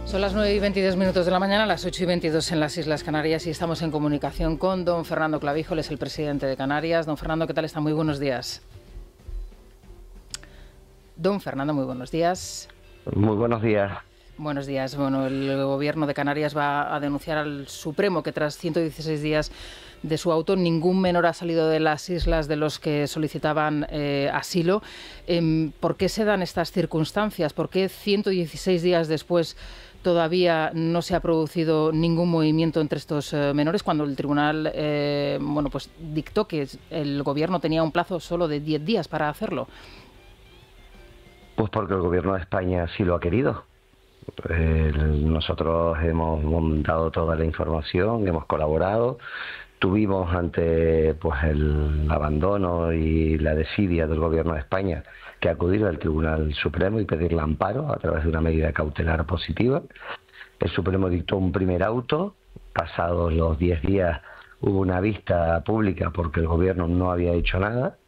Son las 9:22 de la mañana, las 8:22 en las Islas Canarias, y estamos en comunicación con don Fernando Clavijo, él es el presidente de Canarias. Don Fernando, ¿qué tal está? Muy buenos días. Don Fernando, muy buenos días. Muy buenos días. Buenos días. Bueno, el gobierno de Canarias va a denunciar al Supremo que tras 116 días de su auto ningún menor ha salido de las islas de los que solicitaban asilo. ¿Por qué se dan estas circunstancias? ¿Por qué 116 días después todavía no se ha producido ningún movimiento entre estos menores, cuando el tribunal pues dictó que el gobierno tenía un plazo solo de 10 días para hacerlo? Pues porque el gobierno de España así lo ha querido. Nosotros hemos dado toda la información, hemos colaborado. Tuvimos ante el abandono y la desidia del gobierno de España que acudir al Tribunal Supremo y pedirle amparo a través de una medida cautelar positiva. El Supremo dictó un primer auto. Pasados los 10 días hubo una vista pública porque el gobierno no había hecho nada.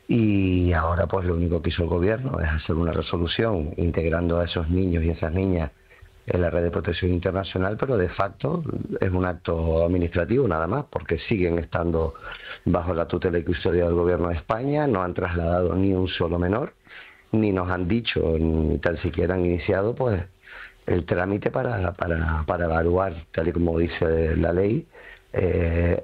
Y ahora pues lo único que hizo el gobierno es hacer una resolución integrando a esos niños y esas niñas en la red de protección internacional, pero de facto es un acto administrativo nada más, porque siguen estando bajo la tutela y custodia del gobierno de España. No han trasladado ni un solo menor, ni nos han dicho, ni tan siquiera han iniciado pues el trámite para evaluar, tal y como dice la ley,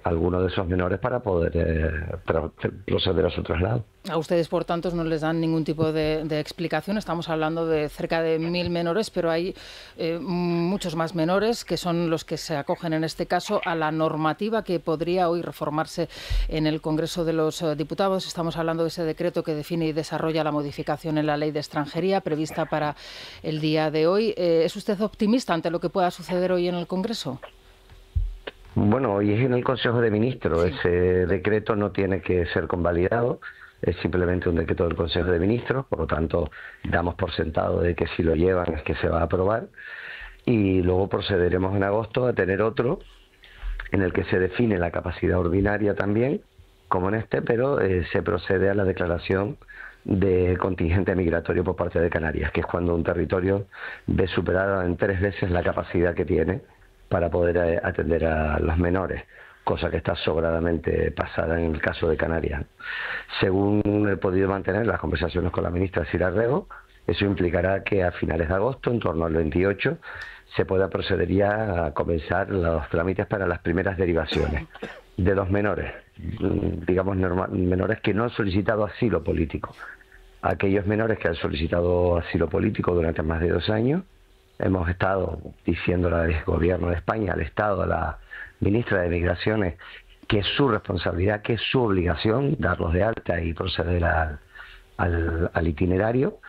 algunos de esos menores para poder proceder a su traslado. A ustedes, por tanto, no les dan ningún tipo de explicación. Estamos hablando de cerca de 1.000 menores, pero hay muchos más menores que son los que se acogen, en este caso, a la normativa que podría hoy reformarse en el Congreso de los Diputados. Estamos hablando de ese decreto que define y desarrolla la modificación en la Ley de Extranjería prevista para el día de hoy. ¿Es usted optimista ante lo que pueda suceder hoy en el Congreso? Bueno, hoy es en el Consejo de Ministros. Sí. Ese decreto no tiene que ser convalidado, es simplemente un decreto del Consejo de Ministros, por lo tanto damos por sentado de que si lo llevan es que se va a aprobar, y luego procederemos en agosto a tener otro en el que se define la capacidad ordinaria también, como en este, pero se procede a la declaración de contingente migratorio por parte de Canarias, que es cuando un territorio ve superada en 3 veces la capacidad que tiene para poder atender a los menores, cosa que está sobradamente pasada en el caso de Canarias. Según he podido mantener las conversaciones con la ministra Sira Rego, eso implicará que a finales de agosto, en torno al 28, se pueda proceder ya a comenzar los trámites para las primeras derivaciones de los menores, digamos menores que no han solicitado asilo político. Aquellos menores que han solicitado asilo político durante más de 2 años, hemos estado diciéndole al gobierno de España, al Estado, a la ministra de Migraciones, que es su responsabilidad, que es su obligación darlos de alta y proceder al itinerario,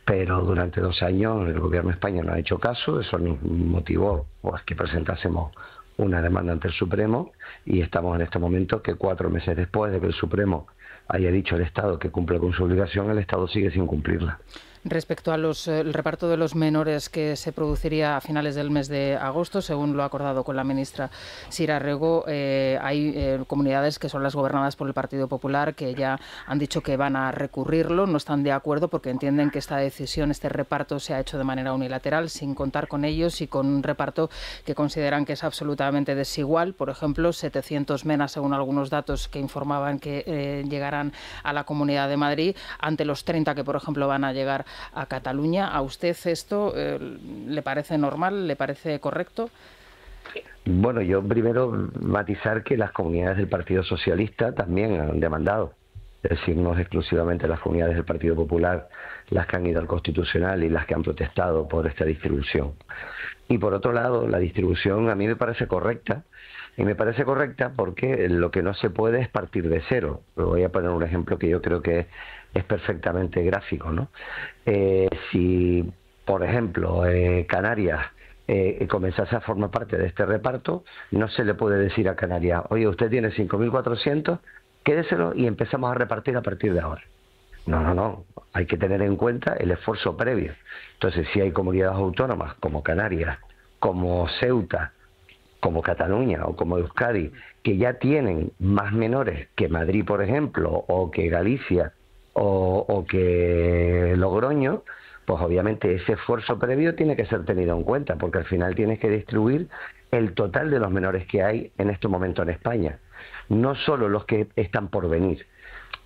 pero durante 2 años el gobierno de España no ha hecho caso. Eso nos motivó pues que presentásemos una demanda ante el Supremo, y estamos en este momento que 4 meses después de que el Supremo haya dicho al Estado que cumple con su obligación, el Estado sigue sin cumplirla. Respecto a el reparto de los menores que se produciría a finales del mes de agosto, según lo ha acordado con la ministra Sira Rego, hay comunidades que son las gobernadas por el Partido Popular que ya han dicho que van a recurrirlo. No están de acuerdo porque entienden que esta decisión, este reparto, se ha hecho de manera unilateral, sin contar con ellos, y con un reparto que consideran que es absolutamente desigual. Por ejemplo, 700 menas, según algunos datos que informaban que llegarán a la Comunidad de Madrid, ante los 30 que, por ejemplo, van a llegar a Cataluña. ¿A usted esto le parece normal? ¿Le parece correcto? Bueno, yo primero matizar que las comunidades del Partido Socialista también han demandado. Es decir, no es exclusivamente las comunidades del Partido Popular las que han ido al Constitucional y las que han protestado por esta distribución. Y por otro lado, la distribución a mí me parece correcta. Y me parece correcta porque lo que no se puede es partir de cero. Voy a poner un ejemplo que yo creo que es perfectamente gráfico, ¿no? Si, por ejemplo, Canarias comenzase a formar parte de este reparto, no se le puede decir a Canarias: oye, usted tiene 5.400, quédeselo y empezamos a repartir a partir de ahora. No. Hay que tener en cuenta el esfuerzo previo. Entonces, si hay comunidades autónomas como Canarias, como Ceuta, como Cataluña o como Euskadi, que ya tienen más menores que Madrid, por ejemplo, o que Galicia o que Logroño, pues obviamente ese esfuerzo previo tiene que ser tenido en cuenta, porque al final tienes que distribuir el total de los menores que hay en este momento en España, no solo los que están por venir.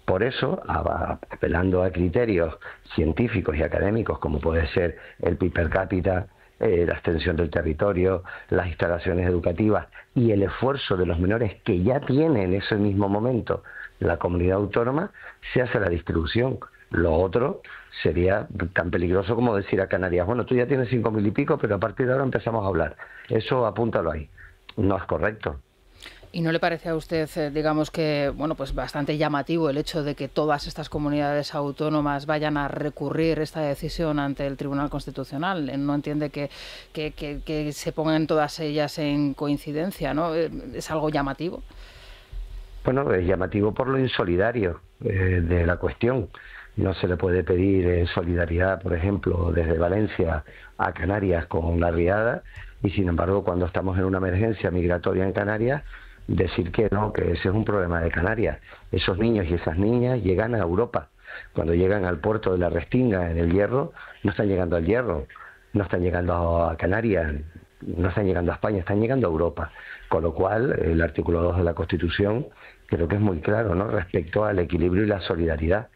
Por eso, apelando a criterios científicos y académicos, como puede ser el PIB per cápita, la extensión del territorio, las instalaciones educativas y el esfuerzo de los menores que ya tiene en ese mismo momento la comunidad autónoma, se hace la distribución. Lo otro sería tan peligroso como decir a Canarias, bueno, tú ya tienes 5.000 y pico, pero a partir de ahora empezamos a hablar. Eso apúntalo ahí. No es correcto. ¿Y no le parece a usted, digamos que, bueno, pues bastante llamativo el hecho de que todas estas comunidades autónomas vayan a recurrir esta decisión ante el Tribunal Constitucional? ¿No entiende que se pongan todas ellas en coincidencia, ¿no? ¿Es algo llamativo? Bueno, es llamativo por lo insolidario de la cuestión. No se le puede pedir solidaridad, por ejemplo, desde Valencia a Canarias con la riada, y sin embargo, cuando estamos en una emergencia migratoria en Canarias, decir que no, que ese es un problema de Canarias. Esos niños y esas niñas llegan a Europa. Cuando llegan al puerto de la Restinga, en el Hierro, no están llegando al Hierro, no están llegando a Canarias, no están llegando a España, están llegando a Europa. Con lo cual, el artículo 2 de la Constitución creo que es muy claro, ¿no?, respecto al equilibrio y la solidaridad.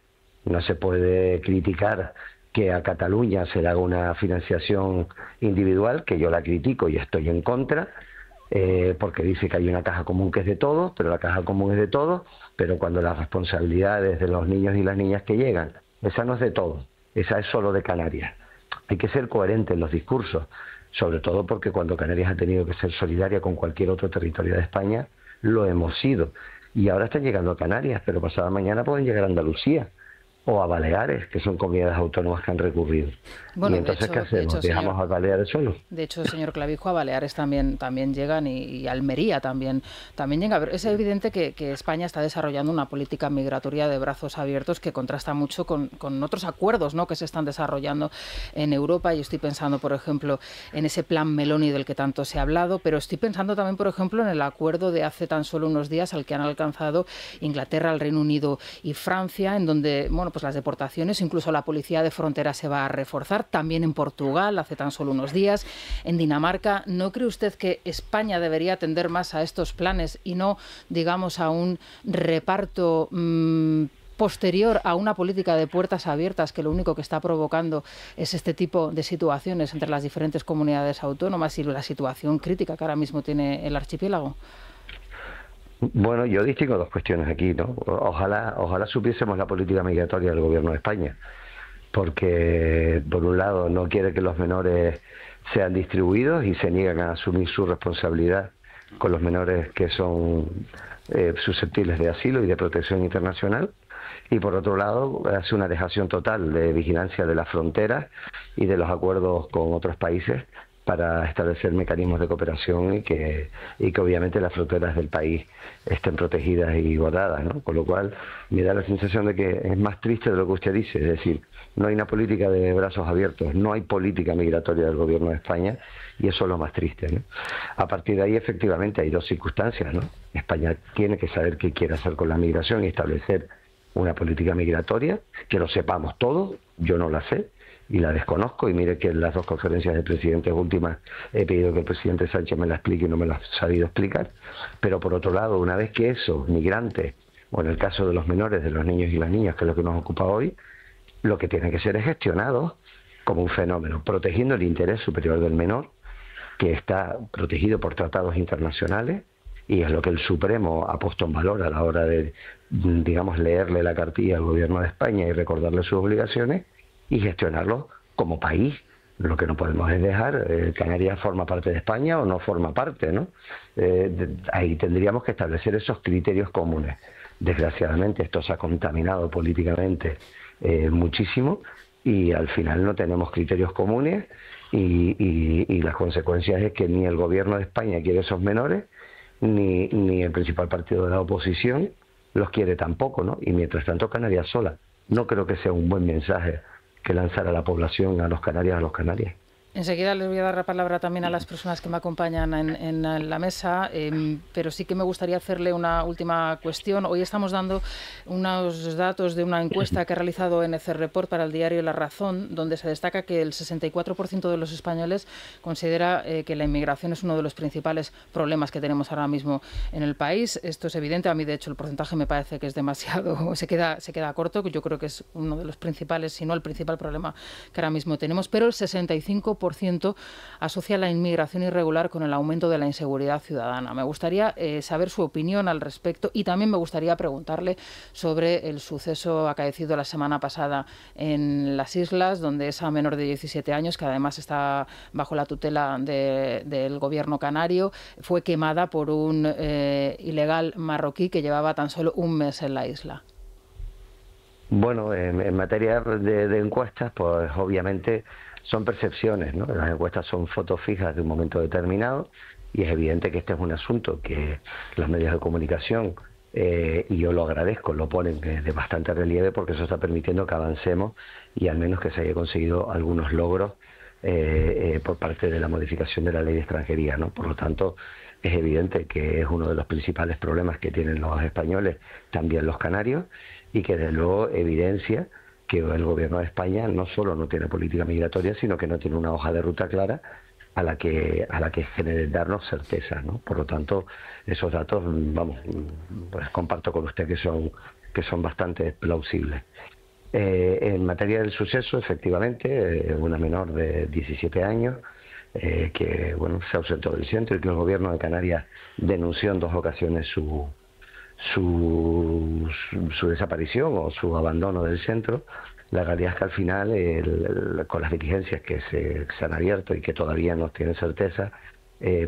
No se puede criticar que a Cataluña se le haga una financiación individual, que yo la critico y estoy en contra, porque dice que hay una caja común que es de todos, pero la caja común es de todos, pero cuando las responsabilidades de los niños y las niñas que llegan, esa no es de todos, esa es solo de Canarias. Hay que ser coherente en los discursos, sobre todo porque cuando Canarias ha tenido que ser solidaria con cualquier otro territorio de España, lo hemos sido. Y ahora están llegando a Canarias, pero pasada mañana pueden llegar a Andalucía o a Baleares, que son comunidades autónomas que han recurrido. Bueno, y entonces, ¿qué hacemos? de hecho, ¿Dejamos señor, a Baleares solos? de hecho, señor Clavijo, a Baleares también llegan y Almería también llega. Es evidente que España está desarrollando una política migratoria de brazos abiertos que contrasta mucho con otros acuerdos, ¿no?, que se están desarrollando en Europa. Y estoy pensando, por ejemplo, en ese plan Meloni del que tanto se ha hablado, pero estoy pensando también, por ejemplo, en el acuerdo de hace tan solo unos días al que han alcanzado Inglaterra, el Reino Unido y Francia, en donde, bueno, pues las deportaciones, incluso la policía de frontera se va a reforzar, también en Portugal hace tan solo unos días, en Dinamarca. ¿No cree usted que España debería atender más a estos planes y no, digamos, a un reparto posterior a una política de puertas abiertas que lo único que está provocando es este tipo de situaciones entre las diferentes comunidades autónomas y la situación crítica que ahora mismo tiene el archipiélago? Bueno, yo distingo dos cuestiones aquí, ¿no? Ojalá supiésemos la política migratoria del Gobierno de España, porque por un lado no quiere que los menores sean distribuidos y se niegan a asumir su responsabilidad con los menores que son susceptibles de asilo y de protección internacional, y por otro lado hace una dejación total de vigilancia de las fronteras y de los acuerdos con otros países para establecer mecanismos de cooperación y que obviamente las fronteras del país estén protegidas y guardadas, ¿no? Con lo cual me da la sensación de que es más triste de lo que usted dice, es decir, no hay una política de brazos abiertos, no hay política migratoria del Gobierno de España, y eso es lo más triste, ¿no? A partir de ahí, efectivamente, hay dos circunstancias, ¿no? España tiene que saber qué quiere hacer con la migración y establecer una política migratoria, que lo sepamos todos, yo no la sé, y la desconozco, y mire que en las dos conferencias de presidentes últimas he pedido que el presidente Sánchez me la explique y no me la ha sabido explicar. Pero por otro lado, una vez que esos migrantes, o en el caso de los menores, de los niños y las niñas, que es lo que nos ocupa hoy, lo que tiene que ser es gestionado como un fenómeno, protegiendo el interés superior del menor, que está protegido por tratados internacionales, y es lo que el Supremo ha puesto en valor a la hora de, digamos, leerle la cartilla al Gobierno de España y recordarle sus obligaciones, y gestionarlo como país. Lo que no podemos es dejar, Canarias forma parte de España o no forma parte, ¿no? Ahí tendríamos que establecer esos criterios comunes. Desgraciadamente esto se ha contaminado políticamente muchísimo, y al final no tenemos criterios comunes, y las consecuencias es que ni el Gobierno de España quiere esos menores, ni el principal partido de la oposición los quiere tampoco, ¿no? Y mientras tanto Canarias sola. No creo que sea un buen mensaje que lanzar a la población, a los canarios, Enseguida les voy a dar la palabra también a las personas que me acompañan en la mesa, pero sí que me gustaría hacerle una última cuestión. Hoy estamos dando unos datos de una encuesta que ha realizado NC Report para el diario La Razón, donde se destaca que el 64% de los españoles considera que la inmigración es uno de los principales problemas que tenemos ahora mismo en el país. Esto es evidente. A mí, de hecho, el porcentaje me parece que es demasiado, se queda corto. Yo creo que es uno de los principales, si no el principal problema que ahora mismo tenemos, pero el 65% asocia la inmigración irregular con el aumento de la inseguridad ciudadana. Me gustaría saber su opinión al respecto y también me gustaría preguntarle sobre el suceso acaecido la semana pasada en las Islas, donde esa menor de 17 años, que además está bajo la tutela del gobierno canario, fue quemada por un ilegal marroquí que llevaba tan solo un mes en la isla. Bueno, en materia de encuestas, pues obviamente son percepciones, ¿no? Las encuestas son fotos fijas de un momento determinado y es evidente que este es un asunto que los medios de comunicación, y yo lo agradezco, lo ponen de bastante relieve porque eso está permitiendo que avancemos y al menos que se haya conseguido algunos logros por parte de la modificación de la ley de extranjería, ¿no? Por lo tanto, es evidente que es uno de los principales problemas que tienen los españoles, también los canarios, y que desde luego evidencia que el gobierno de España no solo no tiene política migratoria, sino que no tiene una hoja de ruta clara a la que genere darnos certeza, ¿no? Por lo tanto, esos datos, vamos, pues comparto con usted que son bastante plausibles. En materia del suceso, efectivamente, una menor de 17 años que bueno, se ausentó del centro y que el gobierno de Canarias denunció en 2 ocasiones su desaparición o su abandono del centro. La realidad es que al final, con las diligencias que se han abierto y que todavía no tienen certeza,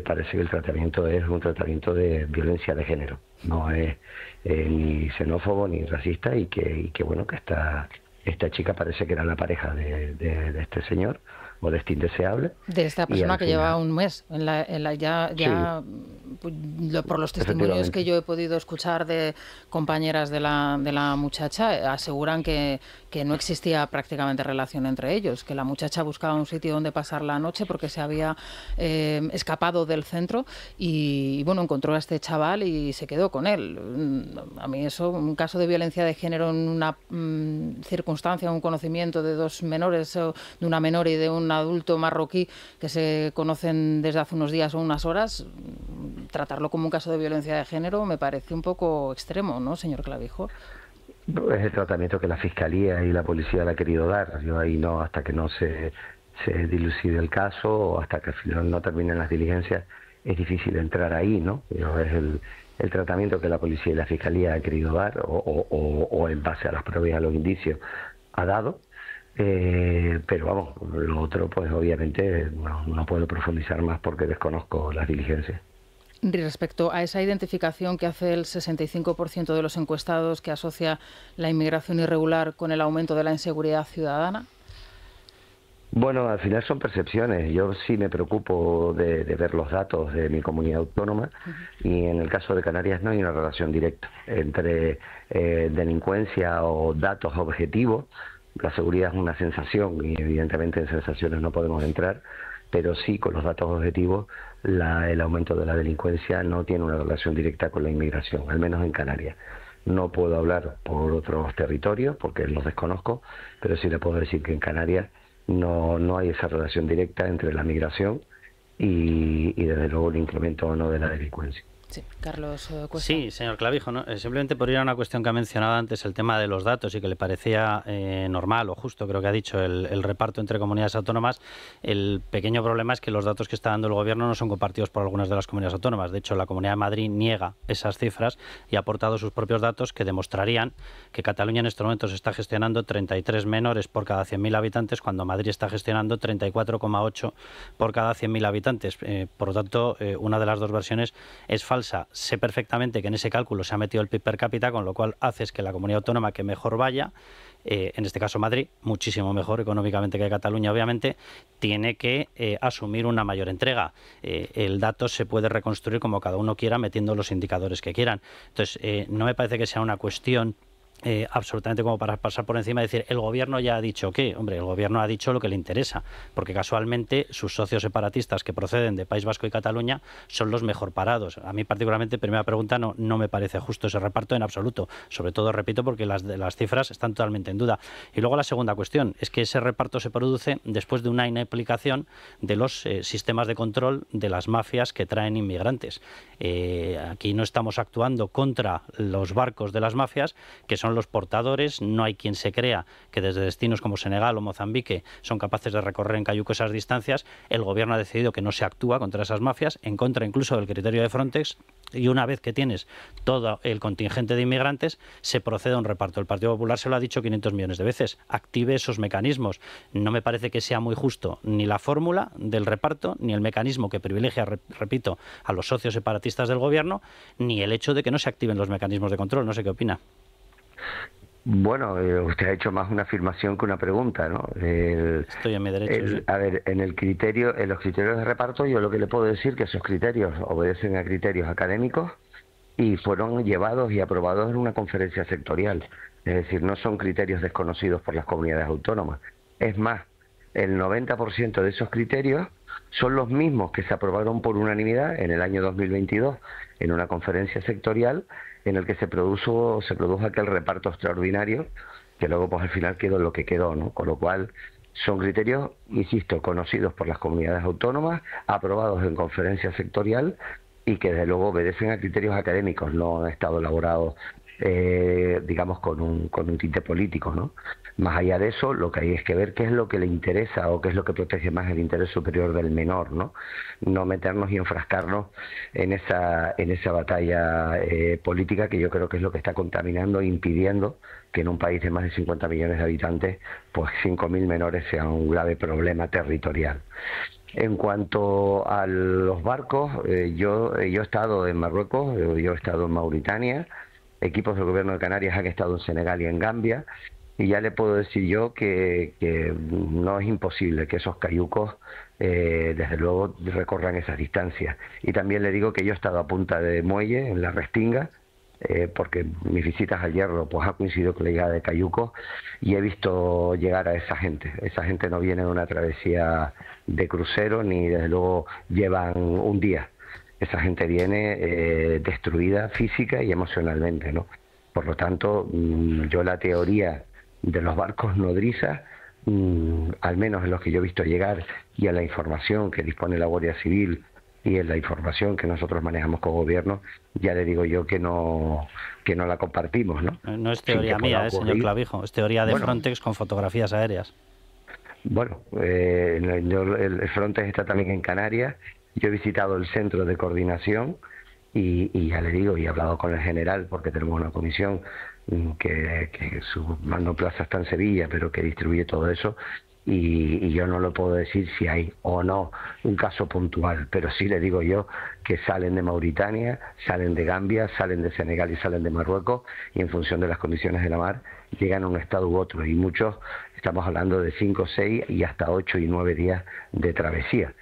parece que el tratamiento es un tratamiento de violencia de género, no es ni xenófobo ni racista, y que bueno, que esta chica parece que era la pareja de este señor o de este indeseable. De esta persona que lleva un mes por los testimonios que yo he podido escuchar de compañeras de la muchacha, aseguran que no existía prácticamente relación entre ellos, que la muchacha buscaba un sitio donde pasar la noche porque se había escapado del centro y bueno, encontró a este chaval y se quedó con él. A mí eso, un caso de violencia de género en una circunstancia, un conocimiento de 2 menores, de una menor y de un adulto marroquí que se conocen desde hace unos días o unas horas, tratarlo como un caso de violencia de género me parece un poco extremo, ¿no, señor Clavijo? Es el tratamiento que la Fiscalía y la Policía le ha querido dar. Yo ahí no, hasta que no se dilucide el caso o hasta que al final no terminen las diligencias, es difícil entrar ahí, ¿no? Pero es el tratamiento que la Policía y la Fiscalía ha querido dar o en base a las pruebas y a los indicios ha dado. Pero vamos, lo otro pues obviamente no puedo profundizar más porque desconozco las diligencias. Respecto a esa identificación que hace el 65% de los encuestados que asocia la inmigración irregular con el aumento de la inseguridad ciudadana. Bueno, al final son percepciones. Yo sí me preocupo de ver los datos de mi comunidad autónoma y en el caso de Canarias no hay una relación directa entre delincuencia o datos objetivos. La seguridad es una sensación y evidentemente en sensaciones no podemos entrar, pero sí con los datos objetivos el aumento de la delincuencia no tiene una relación directa con la inmigración, al menos en Canarias. No puedo hablar por otros territorios porque los desconozco, pero sí le puedo decir que en Canarias no hay esa relación directa entre la migración y desde luego el incremento o no de la delincuencia. Sí, Carlos Cuesta. Sí, señor Clavijo, ¿no? Simplemente por ir a una cuestión que ha mencionado antes, el tema de los datos y que le parecía normal o justo, creo que ha dicho, el reparto entre comunidades autónomas. El pequeño problema es que los datos que está dando el Gobierno no son compartidos por algunas de las comunidades autónomas. De hecho, la Comunidad de Madrid niega esas cifras y ha aportado sus propios datos que demostrarían que Cataluña en estos momentos está gestionando 33 menores por cada 100.000 habitantes, cuando Madrid está gestionando 34,8 por cada 100.000 habitantes. Por lo tanto, una de las dos versiones es falsa. Sé perfectamente que en ese cálculo se ha metido el PIB per cápita, con lo cual haces que la comunidad autónoma que mejor vaya, en este caso Madrid, muchísimo mejor económicamente que Cataluña, obviamente, tiene que asumir una mayor entrega. El dato se puede reconstruir como cada uno quiera, metiendo los indicadores que quieran. Entonces, no me parece que sea una cuestión absolutamente como para pasar por encima y decir el gobierno ya ha dicho qué. Hombre, el gobierno ha dicho lo que le interesa, porque casualmente sus socios separatistas que proceden de País Vasco y Cataluña son los mejor parados. A mí particularmente, primera pregunta, no me parece justo ese reparto en absoluto, sobre todo, repito, porque las cifras están totalmente en duda. Y luego la segunda cuestión es que ese reparto se produce después de una inaplicación de los sistemas de control de las mafias que traen inmigrantes. Aquí no estamos actuando contra los barcos de las mafias, que son los portadores. No hay quien se crea que desde destinos como Senegal o Mozambique son capaces de recorrer en cayuco esas distancias. El gobierno ha decidido que no se actúa contra esas mafias, en contra incluso del criterio de Frontex, y una vez que tienes todo el contingente de inmigrantes, se procede a un reparto. El Partido Popular se lo ha dicho 500 millones de veces. Active esos mecanismos. No me parece que sea muy justo ni la fórmula del reparto, ni el mecanismo que privilegia, repito, a los socios separatistas del gobierno, ni el hecho de que no se activen los mecanismos de control. No sé qué opina. Bueno, usted ha hecho más una afirmación que una pregunta, ¿no? Estoy en mi derecho. Sí. A ver, en los criterios de reparto, yo lo que le puedo decir que esos criterios obedecen a criterios académicos y fueron llevados y aprobados en una conferencia sectorial. Es decir, no son criterios desconocidos por las comunidades autónomas. Es más, el 90% de esos criterios son los mismos que se aprobaron por unanimidad en el año 2022 en una conferencia sectorial en el que se produjo aquel reparto extraordinario que luego pues al final quedó lo que quedó, ¿no? Con lo cual son criterios, insisto, conocidos por las comunidades autónomas, aprobados en conferencia sectorial y que desde luego obedecen a criterios académicos, no han estado elaborados digamos con un tinte político, ¿no? Más allá de eso, lo que hay es que ver qué es lo que le interesa o qué es lo que protege más el interés superior del menor, ¿no? No meternos y enfrascarnos en esa batalla política, que yo creo que es lo que está contaminando e impidiendo que en un país de más de 50 millones de habitantes, pues 5.000 menores sean un grave problema territorial. En cuanto a los barcos, yo he estado en Marruecos, yo he estado en Mauritania, equipos del gobierno de Canarias han estado en Senegal y en Gambia, y ya le puedo decir yo que no es imposible que esos cayucos desde luego recorran esas distancias. Y también le digo que yo he estado a punta de muelle en la Restinga, porque mis visitas al Hierro pues ha coincidido con la llegada de cayucos y he visto llegar a esa gente. Esa gente no viene de una travesía de crucero ni desde luego llevan un día. Esa gente viene destruida física y emocionalmente, ¿no? Por lo tanto, yo la teoría de los barcos nodrizas, al menos en los que yo he visto llegar y en la información que dispone la Guardia Civil y en la información que nosotros manejamos como gobierno, ya le digo yo que no la compartimos, ¿no? No es teoría mía, señor Clavijo, es teoría de Frontex con fotografías aéreas. Bueno, el Frontex está también en Canarias. Yo he visitado el centro de coordinación y ya le digo, y he hablado con el general, porque tenemos una comisión que su mando plaza está en Sevilla, pero que distribuye todo eso, y yo no lo puedo decir si hay o no un caso puntual, pero sí le digo yo que salen de Mauritania, salen de Gambia, salen de Senegal y salen de Marruecos, y en función de las condiciones de la mar llegan a un estado u otro, y muchos estamos hablando de 5, 6 y hasta 8 y 9 días de travesía.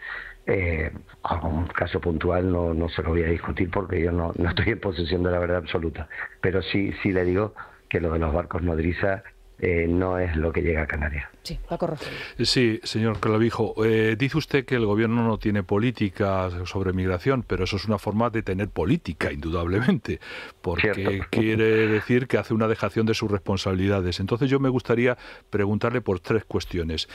Algún caso puntual no se lo voy a discutir porque yo no estoy en posesión de la verdad absoluta, pero sí le digo que lo de los barcos nodrizas no es lo que llega a Canarias. Sí, Paco Rogelio. Sí, señor Clavijo, dice usted que el gobierno no tiene política sobre migración, pero eso es una forma de tener política, indudablemente, porque Cierto. Quiere decir que hace una dejación de sus responsabilidades. Entonces yo me gustaría preguntarle por 3 cuestiones.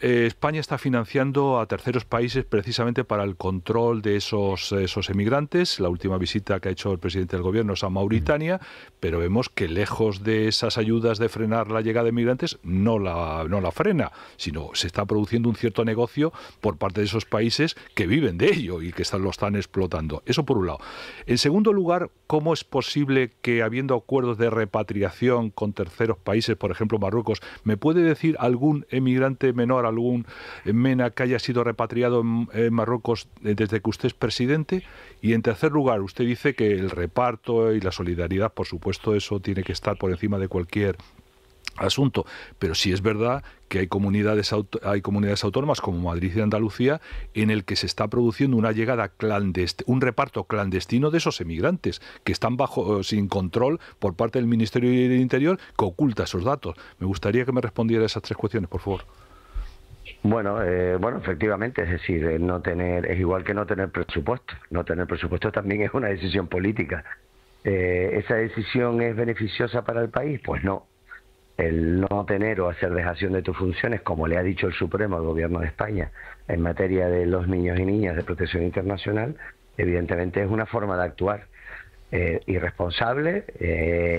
España está financiando a terceros países precisamente para el control de esos emigrantes. La última visita que ha hecho el presidente del gobierno es a Mauritania, pero vemos que lejos de esas ayudas de frenar la llegada de migrantes, no la frena, sino se está produciendo un cierto negocio por parte de esos países que viven de ello y que lo están explotando. Eso por un lado. En segundo lugar, ¿cómo es posible que, habiendo acuerdos de repatriación con terceros países, por ejemplo Marruecos, me puede decir algún emigrante menor, algún MENA que haya sido repatriado en Marruecos desde que usted es presidente? Y en tercer lugar, usted dice que el reparto y la solidaridad, por supuesto, eso tiene que estar por encima de cualquier asunto, pero sí es verdad que hay comunidades autónomas como Madrid y Andalucía en el que se está produciendo una llegada un reparto clandestino de esos emigrantes que están sin control por parte del Ministerio del Interior, que oculta esos datos. Me gustaría que me respondiera esas 3 cuestiones, por favor. Bueno, efectivamente, es decir, es igual que no tener presupuesto. No tener presupuesto también es una decisión política. ¿Esa decisión es beneficiosa para el país? Pues no. El no tener o hacer dejación de tus funciones, como le ha dicho el Supremo al Gobierno de España en materia de los niños y niñas de protección internacional, evidentemente es una forma de actuar irresponsable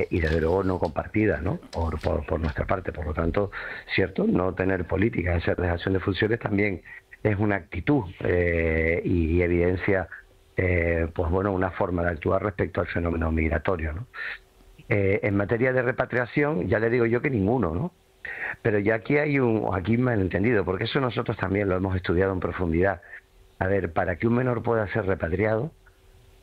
y desde luego no compartida, ¿no? Por nuestra parte. Por lo tanto, cierto, no tener política, hacer dejación de funciones también es una actitud y evidencia pues bueno, una forma de actuar respecto al fenómeno migratorio, ¿no? En materia de repatriación, ya le digo yo que ninguno, ¿no? Pero ya aquí hay aquí malentendido, porque eso nosotros también lo hemos estudiado en profundidad. A ver, para que un menor pueda ser repatriado,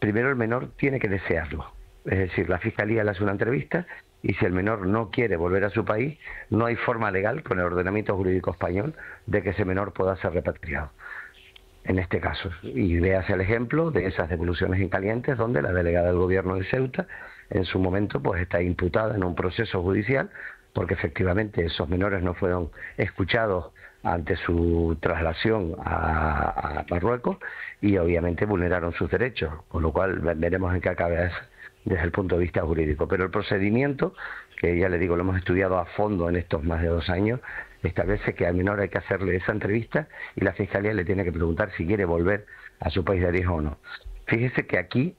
primero el menor tiene que desearlo. Es decir, la Fiscalía le hace una entrevista y si el menor no quiere volver a su país, no hay forma legal con el ordenamiento jurídico español de que ese menor pueda ser repatriado. En este caso, y véase el ejemplo de esas devoluciones en calientes donde la delegada del Gobierno de Ceuta en su momento pues está imputada en un proceso judicial porque efectivamente esos menores no fueron escuchados ante su traslación a Marruecos y obviamente vulneraron sus derechos, con lo cual veremos en qué acaba eso desde el punto de vista jurídico. Pero el procedimiento, que ya le digo, lo hemos estudiado a fondo en estos más de 2 años, establece que al menor hay que hacerle esa entrevista y la Fiscalía le tiene que preguntar si quiere volver a su país de origen o no. Fíjese que aquí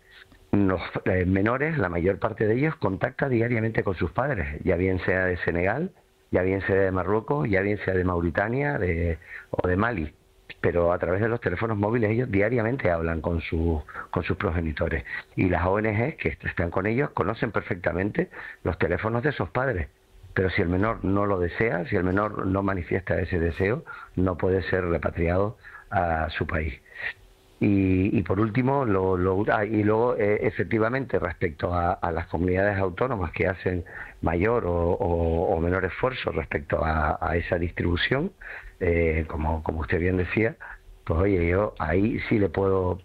los menores, la mayor parte de ellos, contacta diariamente con sus padres, ya bien sea de Senegal, ya bien sea de Marruecos, ya bien sea de Mauritania o de Mali. Pero a través de los teléfonos móviles ellos diariamente hablan con sus progenitores. Y las ONG que están con ellos conocen perfectamente los teléfonos de esos padres. Pero si el menor no lo desea, si el menor no manifiesta ese deseo, no puede ser repatriado a su país. Y por último, efectivamente, respecto a las comunidades autónomas que hacen mayor o menor esfuerzo respecto a esa distribución, como usted bien decía, pues oye, yo ahí sí le puedo,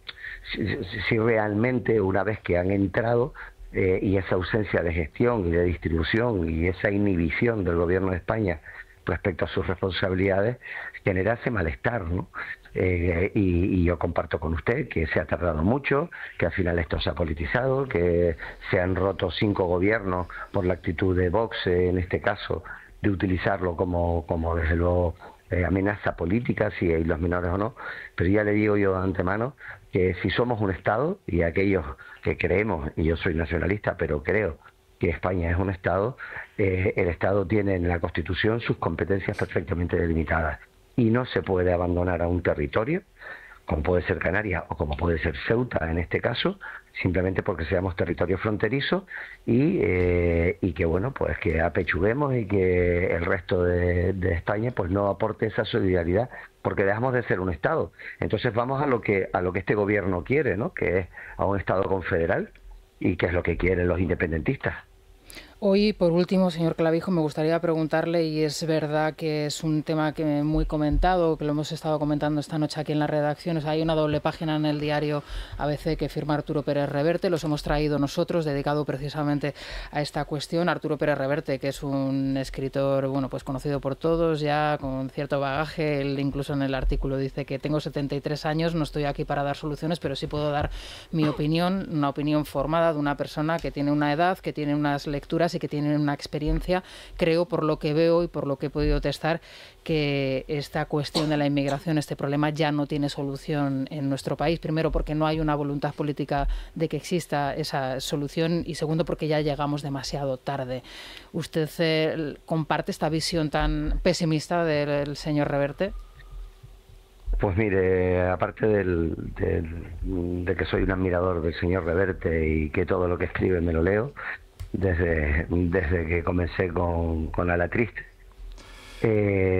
si realmente una vez que han entrado, y esa ausencia de gestión y de distribución y esa inhibición del Gobierno de España respecto a sus responsabilidades genera ese malestar, ¿no? Y yo comparto con usted que se ha tardado mucho, que al final esto se ha politizado, que se han roto 5 gobiernos por la actitud de Vox, en este caso, de utilizarlo como desde luego amenaza política, si hay los menores o no. Pero ya le digo yo de antemano que si somos un Estado, y aquellos que creemos, y yo soy nacionalista, pero creo que España es un Estado, el Estado tiene en la Constitución sus competencias perfectamente delimitadas y no se puede abandonar a un territorio, como puede ser Canarias o como puede ser Ceuta en este caso, simplemente porque seamos territorio fronterizo y que bueno, pues que apechuguemos y que el resto de España pues no aporte esa solidaridad, porque dejamos de ser un Estado. Entonces vamos a lo que este gobierno quiere, ¿no? Que es a un Estado confederal, y que es lo que quieren los independentistas. Hoy, por último, señor Clavijo, me gustaría preguntarle, y es verdad que es un tema que muy comentado, que lo hemos estado comentando esta noche aquí en la redacción. O sea, hay una doble página en el diario ABC que firma Arturo Pérez Reverte, los hemos traído nosotros, dedicado precisamente a esta cuestión. Arturo Pérez Reverte, que es un escritor, bueno, pues conocido por todos, ya con cierto bagaje. Él incluso en el artículo dice que tengo 73 años, no estoy aquí para dar soluciones, pero sí puedo dar mi opinión, una opinión formada de una persona que tiene una edad, que tiene unas lecturas y que tienen una experiencia. Creo, por lo que veo y por lo que he podido testar, que esta cuestión de la inmigración, este problema ya no tiene solución en nuestro país. Primero, porque no hay una voluntad política de que exista esa solución, y segundo, porque ya llegamos demasiado tarde. ¿Usted comparte esta visión tan pesimista del señor Reverte? Pues mire, aparte de que soy un admirador del señor Reverte y que todo lo que escribe me lo leo, desde que comencé con A la Triste,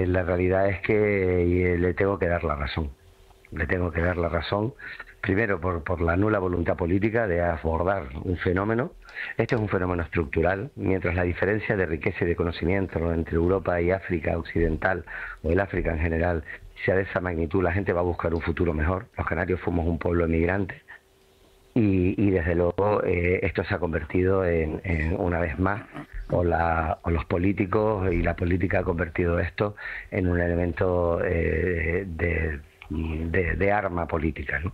la realidad es que le tengo que dar la razón. Le tengo que dar la razón Primero, por la nula voluntad política de abordar un fenómeno. Este es un fenómeno estructural, mientras la diferencia de riqueza y de conocimiento entre Europa y África occidental, o el África en general, sea de esa magnitud, la gente va a buscar un futuro mejor. Los canarios fuimos un pueblo emigrante y desde luego esto se ha convertido en una vez más, o los políticos y la política ha convertido esto en un elemento de arma política, ¿no?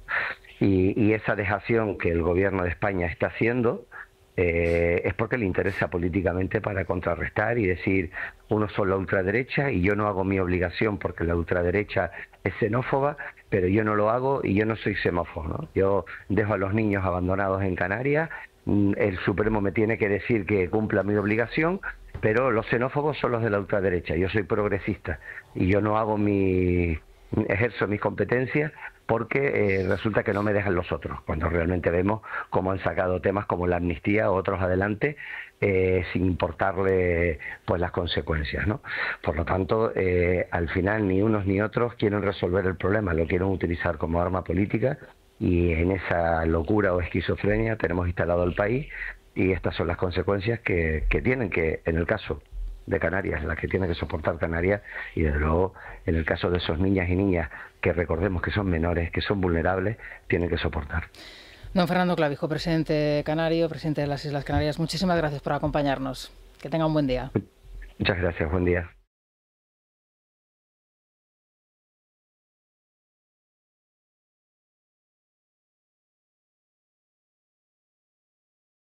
Y esa dejación que el gobierno de España está haciendo es porque le interesa políticamente para contrarrestar y decir, unos son la ultraderecha y yo no hago mi obligación porque la ultraderecha es xenófoba, pero yo no lo hago y yo no soy xenófobo, ¿no? Yo dejo a los niños abandonados en Canarias, el Supremo me tiene que decir que cumpla mi obligación, pero los xenófobos son los de la ultraderecha, yo soy progresista y yo no hago ejerzo mis competencias porque resulta que no me dejan los otros, cuando realmente vemos cómo han sacado temas como la amnistía o otros adelante sin importarle pues las consecuencias, ¿no? Por lo tanto, al final ni unos ni otros quieren resolver el problema, lo quieren utilizar como arma política y en esa locura o esquizofrenia tenemos instalado el país y estas son las consecuencias que tienen que, en el caso de Canarias, las que tiene que soportar Canarias y desde luego en el caso de esos niñas y niñas que recordemos que son menores, que son vulnerables, tienen que soportar. Don Fernando Clavijo, presidente canario, presidente de las Islas Canarias, muchísimas gracias por acompañarnos. Que tenga un buen día. Muchas gracias, buen día.